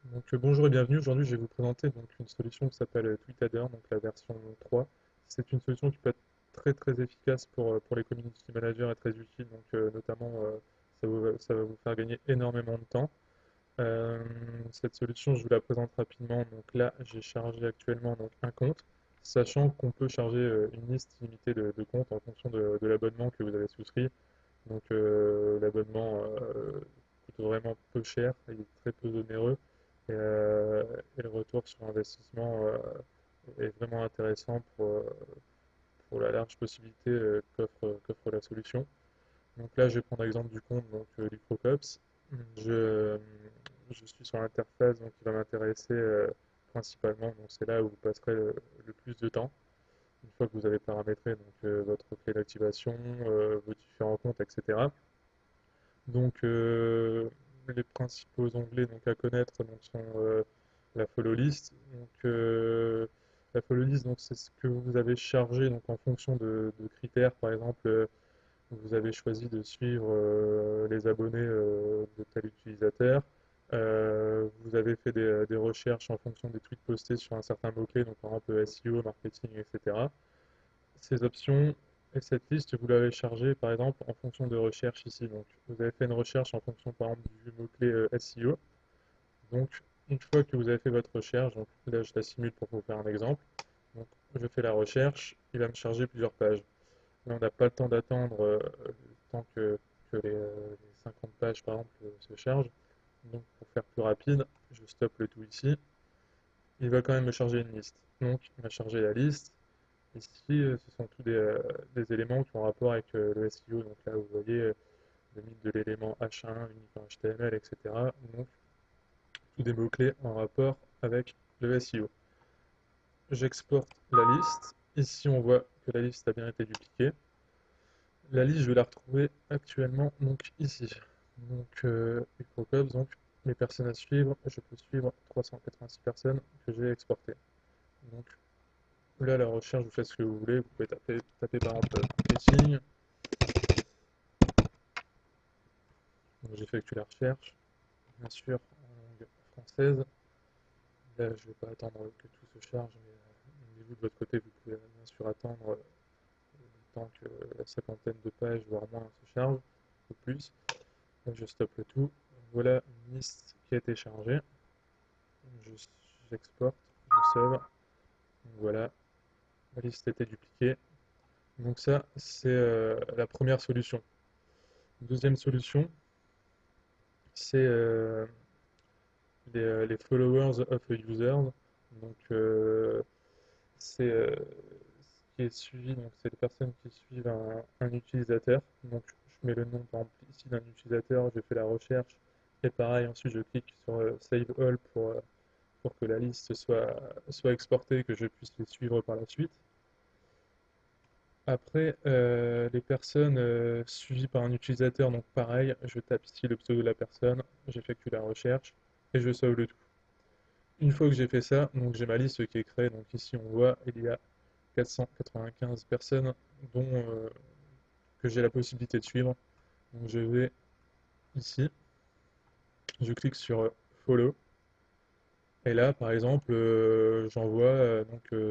Bonjour et bienvenue. Aujourd'hui, je vais vous présenter une solution qui s'appelle Tweetadder, donc la version 3. C'est une solution qui peut être très efficace pour les community managers et très utile. Notamment, ça va vous faire gagner énormément de temps. Euh, Cette solution, je vous la présente rapidement. Donc là, j'ai chargé actuellement un compte, sachant qu'on peut charger une liste limitée de comptes en fonction de l'abonnement que vous avez souscrit. L'abonnement coûte vraiment peu cher, il est très peu onéreux et le retour sur investissement est vraiment intéressant pour la large possibilité qu'offre la solution. Donc là, je vais prendre l'exemple du compte Lucrocops. Je, euh, je suis sur l'interface qui va m'intéresser principalement. Donc c'est là où vous passerez le plus de temps. Une fois que vous avez paramétré votre clé d'activation, vos différents comptes, etc. Donc, les principaux onglets à connaître sont la follow list. La follow list, c'est ce que vous avez chargé en fonction de critères. Par exemple, vous avez choisi de suivre les abonnés de tel utilisateur. Vous avez fait des recherches en fonction des tweets postés sur un certain mot-clé, donc par exemple SEO, marketing, etc. Ces options et cette liste, vous l'avez chargée par exemple en fonction de recherche ici. Donc, vous avez fait une recherche en fonction par exemple du mot-clé SEO. Donc, une fois que vous avez fait votre recherche, donc là je la simule pour vous faire un exemple. Donc, je fais la recherche, il va me charger plusieurs pages. Là, on n'a pas le temps d'attendre le temps que les 50 pages par exemple se chargent. Donc, pour faire plus rapide, je stoppe le tout ici. Il va quand même me charger une liste. Donc, il m'a chargé la liste. Ici, ce sont tous des éléments qui ont rapport avec le SEO. Donc là, vous voyez le mythe de l'élément H1, uniquement HTML, etc. Donc, tous des mots-clés en rapport avec le SEO. J'exporte la liste. Ici, on voit que la liste a bien été dupliquée. La liste, je vais la retrouver actuellement ici. Microcops, les personnes à suivre. Je peux suivre 386 personnes que j'ai exportées. Donc là, la recherche, vous faites ce que vous voulez. Vous pouvez taper par exemple marketing. J'effectue la recherche, bien sûr, en langue française. Là, je ne vais pas attendre que tout se charge, mais vous de votre côté, vous pouvez bien sûr attendre le temps que la cinquantaine de pages, voire moins, se charge, ou plus. Là, je stoppe le tout. Voilà une liste qui a été chargée. J'exporte, je sauve. Donc voilà, la liste a été dupliquée. Donc ça, c'est la première solution. Deuxième solution, c'est les followers of a user. Donc, c'est ce qui est suivi, donc c'est les personnes qui suivent un utilisateur. Donc, je mets le nom, par exemple, ici d'un utilisateur, je fais la recherche, et pareil, ensuite je clique sur Save All pour que la liste soit exportée et que je puisse les suivre par la suite. Après, les personnes suivies par un utilisateur, donc pareil, je tape ici le pseudo de la personne, j'effectue la recherche et je sauve le tout. Une fois que j'ai fait ça, donc j'ai ma liste qui est créée. Donc ici, on voit il y a 495 personnes dont que j'ai la possibilité de suivre. Donc je vais ici, je clique sur Follow. Et là, par exemple, j'envoie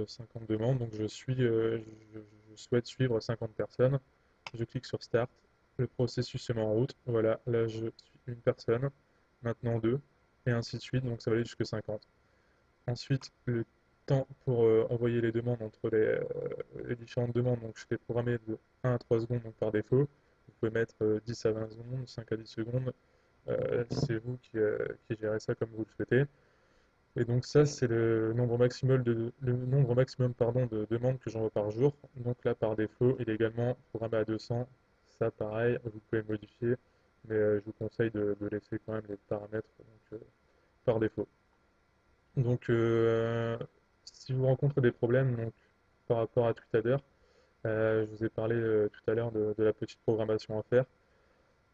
50 demandes. Donc je souhaite suivre 50 personnes. Je clique sur Start. Le processus se met en route. Voilà, là je suis une personne, maintenant deux, et ainsi de suite. Donc ça va aller jusqu'à 50. Ensuite, le temps pour envoyer les demandes entre les différentes demandes, je l'ai programmé de 1 à 3 secondes par défaut. Vous pouvez mettre 10 à 20 secondes, 5 à 10 secondes. C'est vous qui gérez ça comme vous le souhaitez. Et donc ça, c'est le nombre maximum de demandes que j'envoie par jour. Donc là, par défaut, il est également programmé à 200. Ça, pareil, vous pouvez le modifier, mais je vous conseille de laisser quand même les paramètres par défaut. Donc, si vous rencontrez des problèmes par rapport à Tweetadder, je vous ai parlé tout à l'heure de la petite programmation à faire.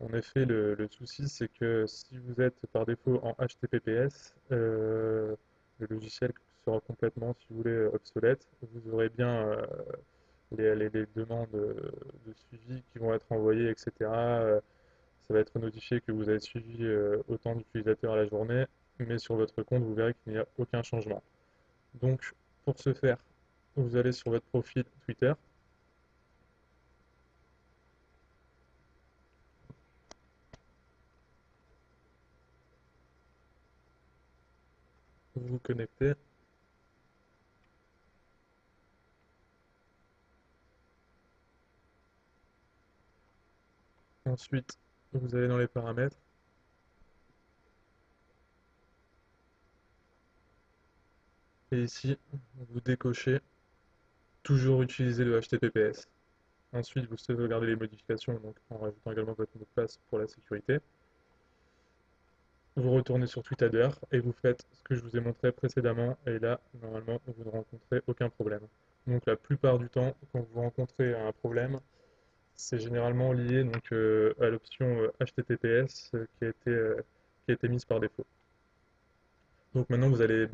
En effet, le souci, c'est que si vous êtes par défaut en HTTPS, le logiciel sera complètement, si vous voulez, obsolète. Vous aurez bien les demandes de suivi qui vont être envoyées, etc. Ça va être notifié que vous avez suivi autant d'utilisateurs à la journée, mais sur votre compte, vous verrez qu'il n'y a aucun changement. Donc, pour ce faire, vous allez sur votre profil Twitter, vous vous connectez, ensuite vous allez dans les paramètres, et ici, vous décochez toujours utiliser le HTTPS. Ensuite, vous sauvegardez les modifications donc en rajoutant également votre mot de passe pour la sécurité. Vous retournez sur Tweetader et vous faites ce que je vous ai montré précédemment et là, normalement, vous ne rencontrez aucun problème. Donc la plupart du temps, quand vous rencontrez un problème, c'est généralement lié donc, à l'option HTTPS qui a été mise par défaut. Donc maintenant, vous avez les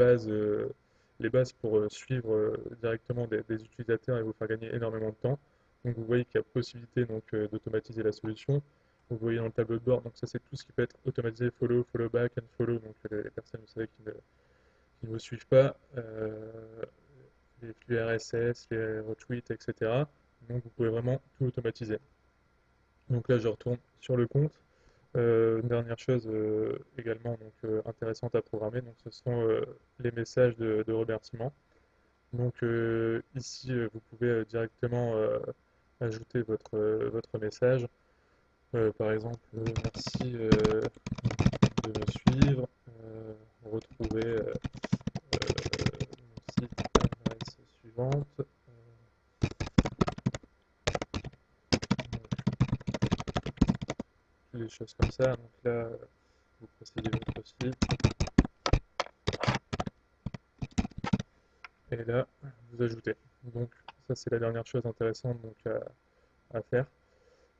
bases pour suivre directement des utilisateurs et vous faire gagner énormément de temps. Donc vous voyez qu'il y a possibilité donc, d'automatiser la solution. Vous voyez dans le tableau de bord, donc ça c'est tout ce qui peut être automatisé, follow, follow back, and follow, donc les personnes vous savez qui ne vous suivent pas, les flux RSS, les retweets, etc. Donc vous pouvez vraiment tout automatiser. Donc là je retourne sur le compte. Une dernière chose également donc, intéressante à programmer, donc, ce sont les messages de remerciement. Donc ici, vous pouvez directement ajouter votre message. Par exemple, merci de me suivre. Retrouvez mon site à l'adresse suivante. Des choses comme ça. Donc là, vous précisez votre site. Et là, vous ajoutez. Donc ça, c'est la dernière chose intéressante donc, à faire.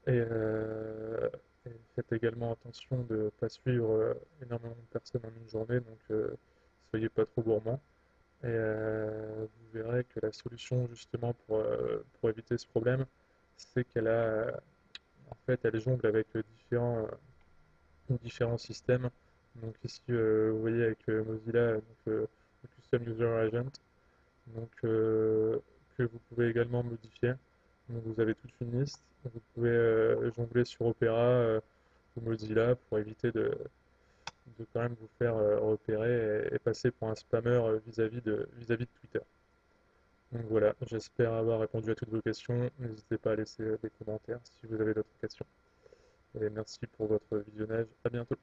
Et, et faites également attention de ne pas suivre énormément de personnes en une journée, donc soyez pas trop gourmand. Et vous verrez que la solution justement pour éviter ce problème, c'est qu'elle a, en fait, elle jongle avec différents systèmes. Donc ici, vous voyez avec Mozilla, donc, le Custom User Agent, donc, que vous pouvez également modifier. Donc, vous avez toute une liste. Vous pouvez jongler sur Opera ou Mozilla pour éviter de quand même vous faire repérer et passer pour un spammer vis-à-vis de Twitter. Donc voilà, j'espère avoir répondu à toutes vos questions. N'hésitez pas à laisser des commentaires si vous avez d'autres questions. Et merci pour votre visionnage. À bientôt.